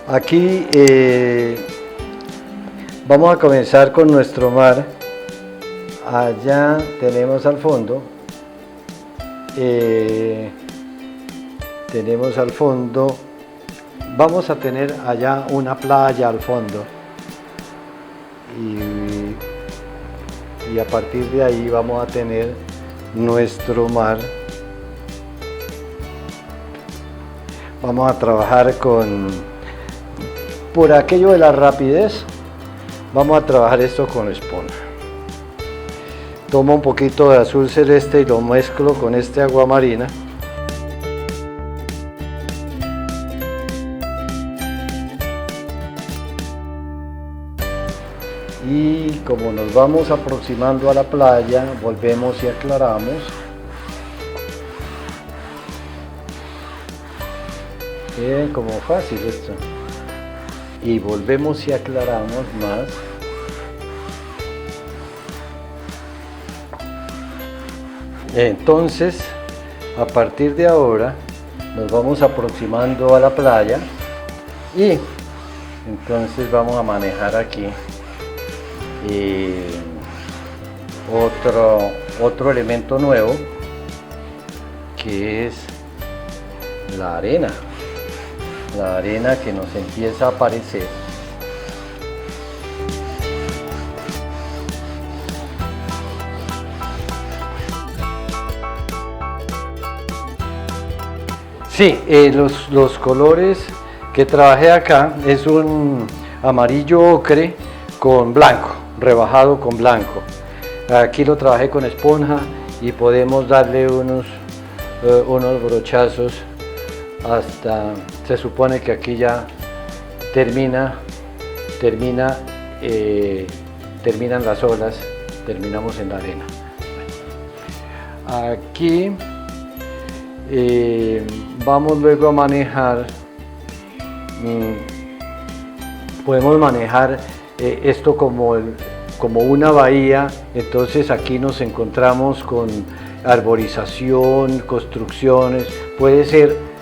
Aquí vamos a comenzar con nuestro mar. Allá tenemos al fondo, vamos a tener allá una playa al fondo y a partir de ahí vamos a tener nuestro mar. Vamos a trabajar por aquello de la rapidez, vamos a trabajar esto con esponja. Tomo un poquito de azul celeste y lo mezclo con este agua marina. Y como nos vamos aproximando a la playa, volvemos y aclaramos. Bien, como fácil esto. Y volvemos y aclaramos más. Entonces, a partir de ahora, nos vamos aproximando a la playa y entonces vamos a manejar aquí otro elemento nuevo, que es la arena que nos empieza a aparecer. Sí, los colores que trabajé acá es un amarillo ocre con blanco, rebajado con blanco. Aquí lo trabajé con esponja y podemos darle unos brochazos hasta, se supone que aquí ya terminan las olas, terminamos en la arena. Aquí vamos luego a manejar, podemos manejar esto como una bahía. Entonces aquí nos encontramos con arborización, construcciones, puede ser,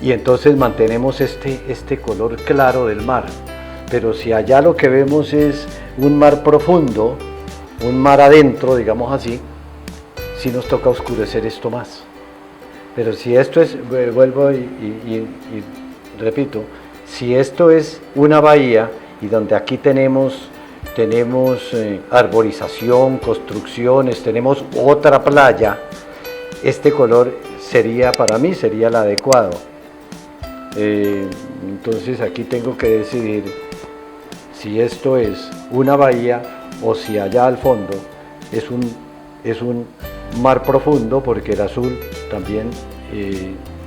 y entonces mantenemos este color claro del mar. Pero si allá lo que vemos es un mar profundo, un mar adentro, digamos así, sí nos toca oscurecer esto más. Pero si esto es, vuelvo y repito, si esto es una bahía y donde aquí tenemos arborización, construcciones, tenemos otra playa, este color para mí sería el adecuado. Entonces aquí tengo que decidir si esto es una bahía o si allá al fondo es un mar profundo, porque el azul también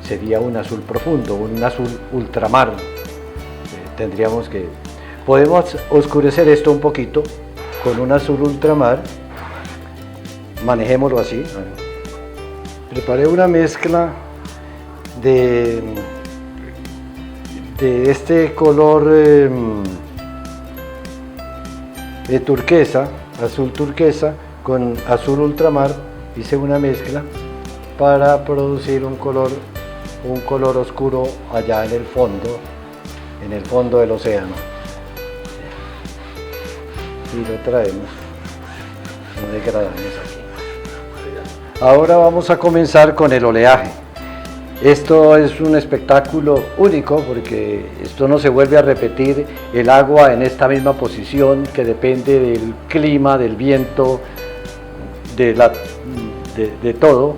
sería un azul profundo, un azul ultramar. Podemos oscurecer esto un poquito con un azul ultramar, manejémoslo así. Preparé una mezcla de este color de turquesa, azul turquesa con azul ultramar. Hice una mezcla para producir un color oscuro allá en el fondo del océano. Y lo traemos, lo degradamos aquí. Ahora vamos a comenzar con el oleaje. Esto es un espectáculo único porque esto no se vuelve a repetir, el agua en esta misma posición, que depende del clima, del viento, de todo.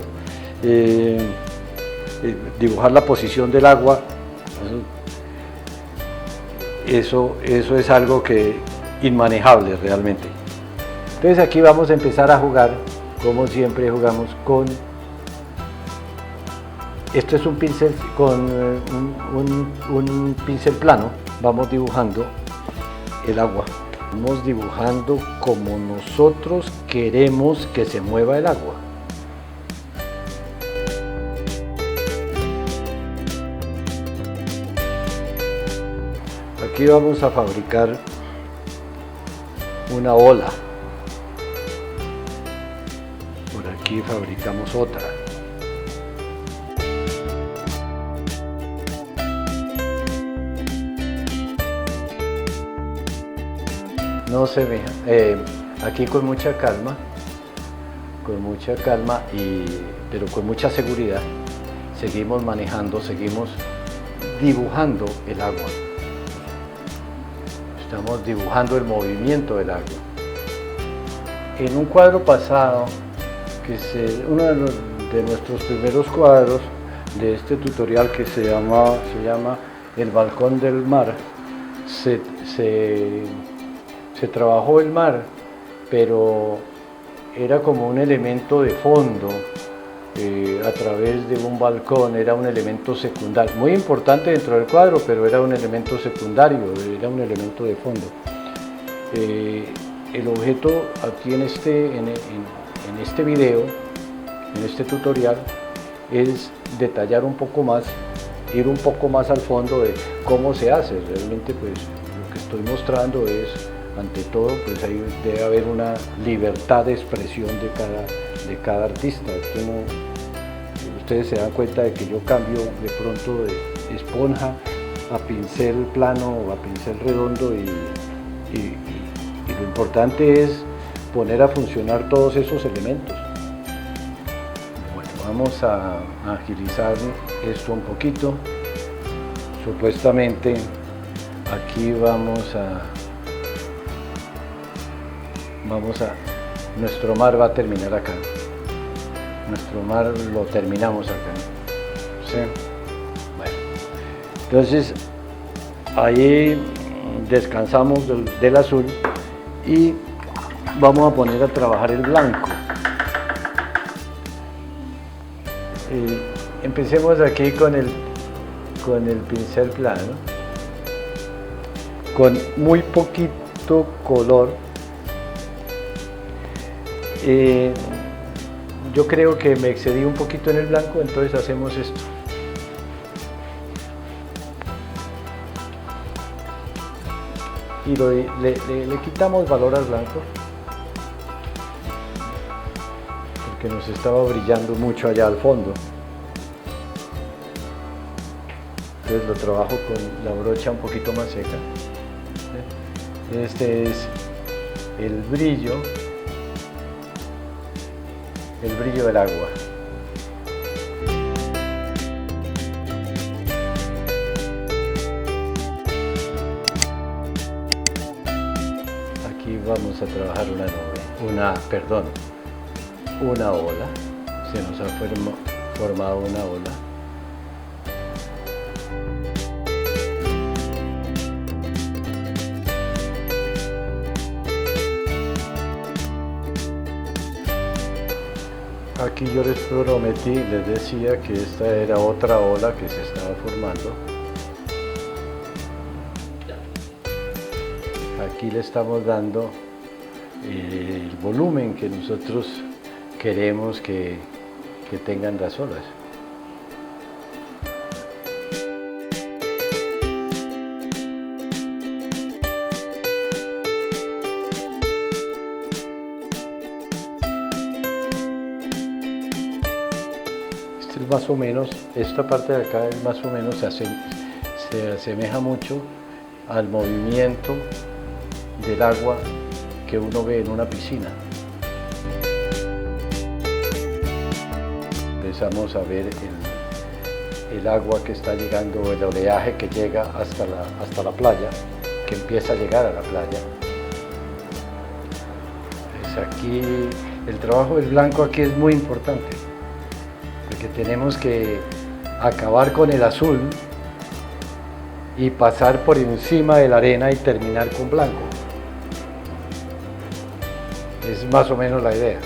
Dibujar la posición del agua, eso es algo inmanejable realmente. Entonces aquí vamos a empezar a jugar, como siempre jugamos con, esto es un pincel, con un pincel plano, vamos dibujando el agua, vamos dibujando como nosotros queremos que se mueva el agua. Aquí vamos a fabricar una ola. Por aquí fabricamos otra. no se ve. Aquí con mucha calma, pero con mucha seguridad, seguimos manejando, seguimos dibujando el agua. Estamos dibujando el movimiento del agua. En un cuadro pasado, que es uno de nuestros primeros cuadros de este tutorial, que se llama El balcón del mar, se trabajó el mar, pero era como un elemento de fondo, a través de un balcón, era un elemento secundario, muy importante dentro del cuadro, pero era un elemento secundario, era un elemento de fondo. El objeto aquí en este video, en este tutorial, es detallar un poco más, ir un poco más al fondo de cómo se hace. Realmente pues lo que estoy mostrando es, ante todo, pues ahí debe haber una libertad de expresión de cada artista. Ustedes se dan cuenta de que yo cambio de pronto de esponja a pincel plano o a pincel redondo, y lo importante es poner a funcionar todos esos elementos. Bueno, vamos a agilizar esto un poquito. Supuestamente aquí nuestro mar va a terminar acá. Nuestro mar lo terminamos acá, ¿sí? Bueno, entonces ahí descansamos del azul y vamos a poner a trabajar el blanco. Empecemos aquí con el pincel plano, con muy poquito color. Yo creo que me excedí un poquito en el blanco, entonces hacemos esto. Y le quitamos valor al blanco, porque nos estaba brillando mucho allá al fondo. Entonces lo trabajo con la brocha un poquito más seca. Este es el brillo del agua. Aquí vamos a trabajar una ola. Se nos ha formado una ola. Aquí yo les prometí, les decía que esta era otra ola que se estaba formando. Aquí le estamos dando el volumen que nosotros queremos que tengan las olas. Más o menos, esta parte de acá es más o menos, se asemeja mucho al movimiento del agua que uno ve en una piscina. Empezamos a ver el agua que está llegando, el oleaje que llega hasta la playa, que empieza a llegar a la playa. Pues aquí el trabajo del blanco aquí es muy importante, porque tenemos que acabar con el azul y pasar por encima de la arena y terminar con blanco. Es más o menos la idea.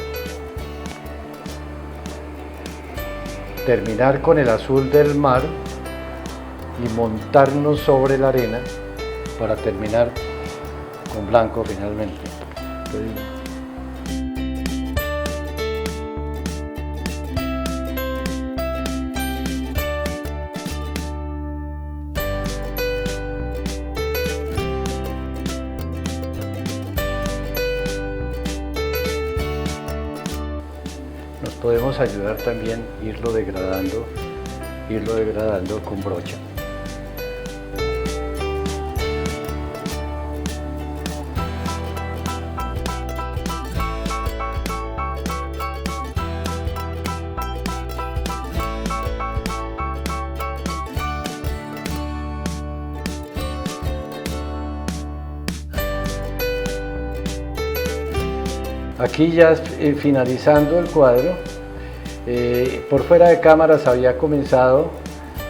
Terminar con el azul del mar y montarnos sobre la arena para terminar con blanco finalmente. Entonces, podemos ayudar también irlo degradando con brocha. aquí ya finalizando el cuadro, por fuera de cámaras había comenzado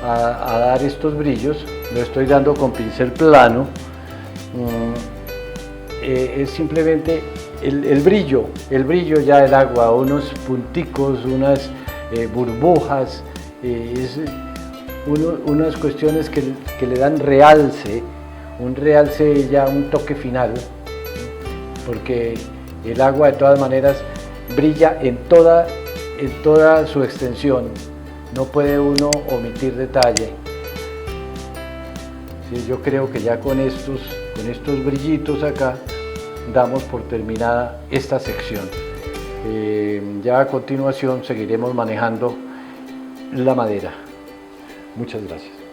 a dar estos brillos, lo estoy dando con pincel plano. Es simplemente el brillo ya del agua, unos punticos, unas burbujas, unas cuestiones que le dan realce, un realce ya, un toque final, porque el agua de todas maneras brilla en toda su extensión, no puede uno omitir detalle. Sí, yo creo que ya con estos brillitos acá damos por terminada esta sección. Ya a continuación seguiremos manejando la madera. Muchas gracias.